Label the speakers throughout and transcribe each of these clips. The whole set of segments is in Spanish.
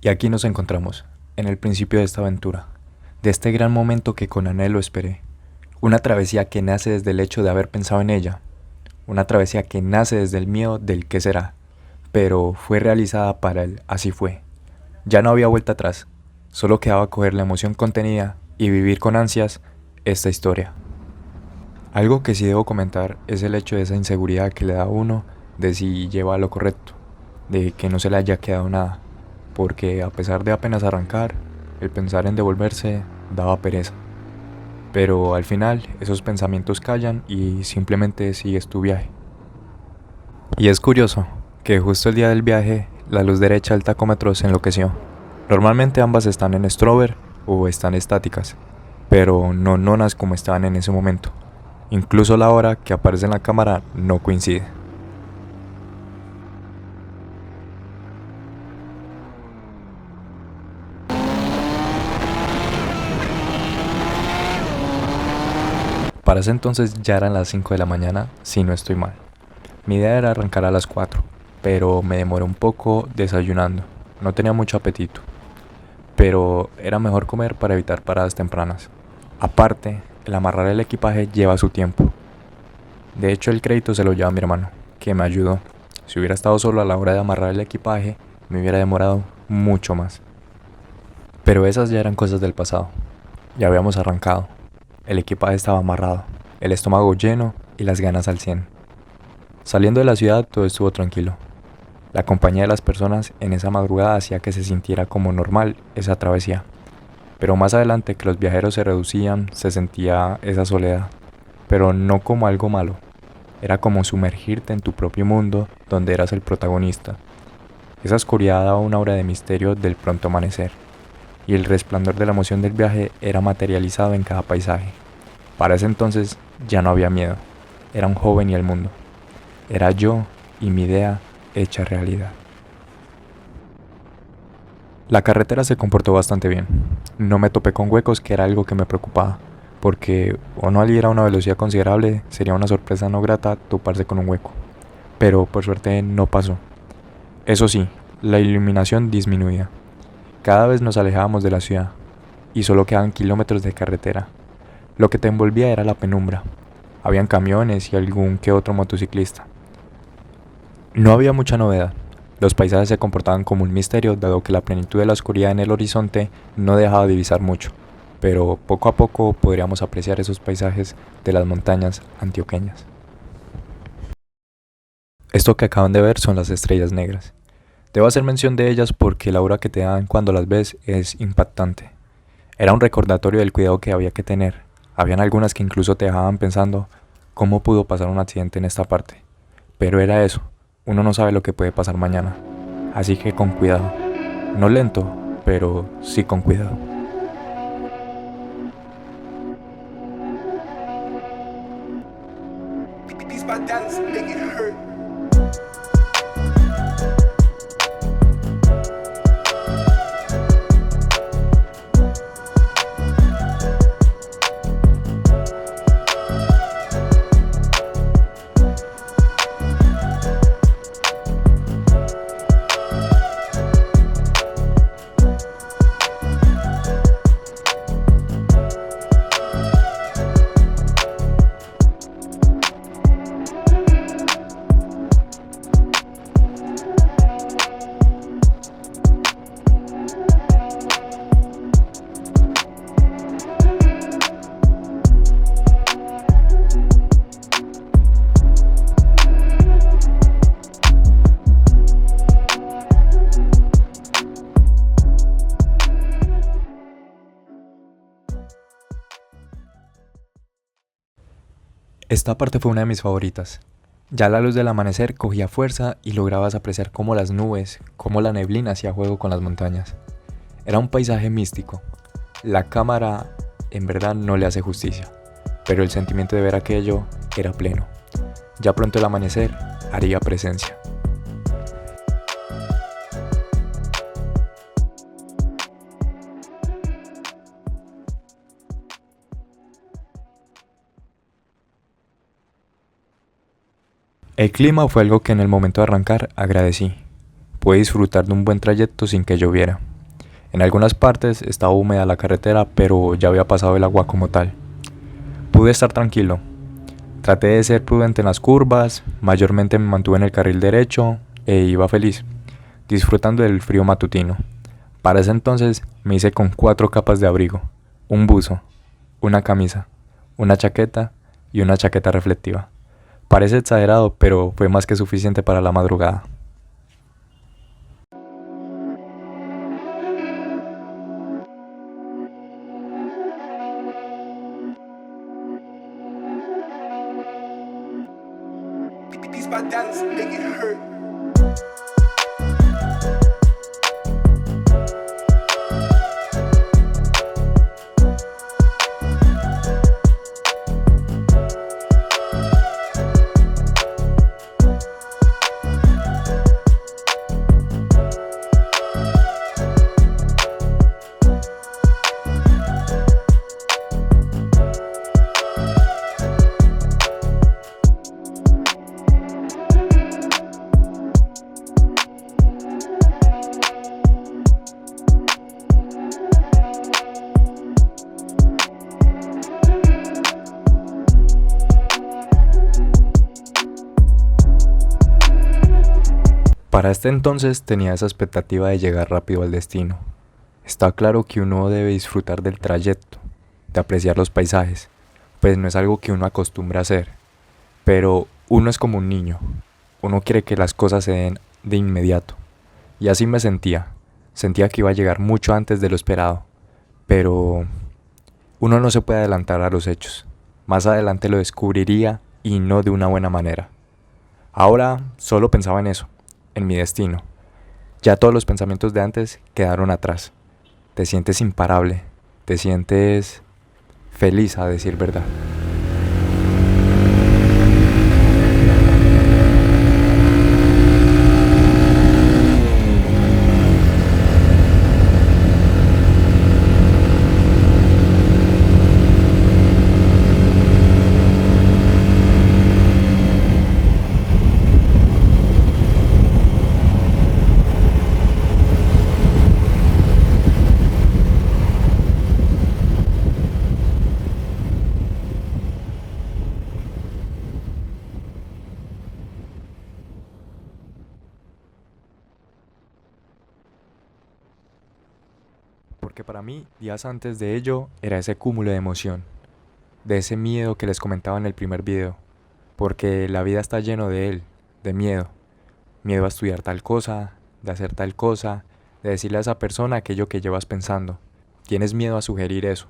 Speaker 1: Y aquí nos encontramos, en el principio de esta aventura, de este gran momento que con anhelo esperé. Una travesía que nace desde el hecho de haber pensado en ella. Una travesía que nace desde el miedo del qué será. Pero fue realizada para el así fue. Ya no había vuelta atrás. Solo quedaba coger la emoción contenida y vivir con ansias esta historia. Algo que sí debo comentar es el hecho de esa inseguridad que le da a uno de si lleva lo correcto, de que no se le haya quedado nada, porque a pesar de apenas arrancar, el pensar en devolverse daba pereza. Pero al final esos pensamientos callan y simplemente sigues tu viaje. Y es curioso que justo el día del viaje la luz derecha del tacómetro se enloqueció. Normalmente ambas están en strober o están estáticas, pero no nonas como estaban en ese momento. Incluso la hora que aparece en la cámara no coincide. Para ese entonces ya eran las 5 de la mañana, si no estoy mal. Mi idea era arrancar a las 4, pero me demoré un poco desayunando. No tenía mucho apetito, pero era mejor comer para evitar paradas tempranas. Aparte, el amarrar el equipaje lleva su tiempo. De hecho, el crédito se lo lleva mi hermano, que me ayudó. Si hubiera estado solo a la hora de amarrar el equipaje, me hubiera demorado mucho más. Pero esas ya eran cosas del pasado. Ya habíamos arrancado. El equipaje estaba amarrado, el estómago lleno y las ganas al 100. Saliendo de la ciudad todo estuvo tranquilo. La compañía de las personas en esa madrugada hacía que se sintiera como normal esa travesía. Pero más adelante que los viajeros se reducían, se sentía esa soledad. Pero no como algo malo. Era como sumergirte en tu propio mundo donde eras el protagonista. Esa oscuridad daba una aura de misterio del pronto amanecer. Y el resplandor de la emoción del viaje era materializado en cada paisaje. Para ese entonces ya no había miedo. Era un joven y el mundo. Era yo y mi idea hecha realidad. La carretera se comportó bastante bien. No me topé con huecos, que era algo que me preocupaba, porque o no al ir a una velocidad considerable sería una sorpresa no grata toparse con un hueco. Pero por suerte no pasó. Eso sí, la iluminación disminuía. Cada vez nos alejábamos de la ciudad y solo quedaban kilómetros de carretera. Lo que te envolvía era la penumbra. Habían camiones y algún que otro motociclista. No había mucha novedad. Los paisajes se comportaban como un misterio, dado que la plenitud de la oscuridad en el horizonte no dejaba divisar mucho, pero poco a poco podríamos apreciar esos paisajes de las montañas antioqueñas. Esto que acaban de ver son las estrellas negras. Debo hacer mención de ellas porque la aura que te dan cuando las ves es impactante. Era un recordatorio del cuidado que había que tener. Habían algunas que incluso te dejaban pensando, ¿cómo pudo pasar un accidente en esta parte? Pero era eso, uno no sabe lo que puede pasar mañana. Así que con cuidado. No lento, pero sí con cuidado.
Speaker 2: These bandanas make it hurt.
Speaker 1: Esta parte fue una de mis favoritas. Ya la luz del amanecer cogía fuerza y lograbas apreciar cómo las nubes, cómo la neblina hacía juego con las montañas. Era un paisaje místico. La cámara en verdad no le hace justicia, pero el sentimiento de ver aquello era pleno. Ya pronto el amanecer haría presencia. El clima fue algo que en el momento de arrancar agradecí. Pude disfrutar de un buen trayecto sin que lloviera. En algunas partes estaba húmeda la carretera, pero ya había pasado el agua como tal. Pude estar tranquilo. Traté de ser prudente en las curvas, mayormente me mantuve en el carril derecho e iba feliz, disfrutando del frío matutino. Para ese entonces me hice con 4 capas de abrigo, un buzo, una camisa, una chaqueta y una chaqueta reflectiva. Parece exagerado, pero fue más que suficiente para la madrugada.
Speaker 2: These battles make it hurt.
Speaker 1: Para este entonces tenía esa expectativa de llegar rápido al destino. Está claro que uno debe disfrutar del trayecto, de apreciar los paisajes, pues no es algo que uno acostumbra a hacer. Pero uno es como un niño, uno quiere que las cosas se den de inmediato. Y así me sentía que iba a llegar mucho antes de lo esperado. Pero uno no se puede adelantar a los hechos. Más adelante lo descubriría y no de una buena manera. Ahora solo pensaba en eso, en mi destino. Ya todos los pensamientos de antes quedaron atrás. Te sientes imparable, te sientes feliz a decir verdad. Porque para mí, días antes de ello, era ese cúmulo de emoción, de ese miedo que les comentaba en el primer video, porque la vida está lleno de él, de miedo. Miedo a estudiar tal cosa, de hacer tal cosa, de decirle a esa persona aquello que llevas pensando. Tienes miedo a sugerir eso.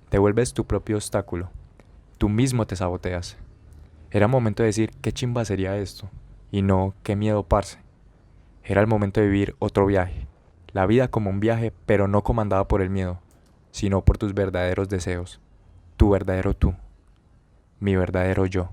Speaker 1: Te vuelves tu propio obstáculo. Tú mismo te saboteas. Era momento de decir qué chimba sería esto, y no qué miedo parce. Era el momento de vivir otro viaje. La vida como un viaje, pero no comandada por el miedo, sino por tus verdaderos deseos. Tu verdadero tú. Mi verdadero yo.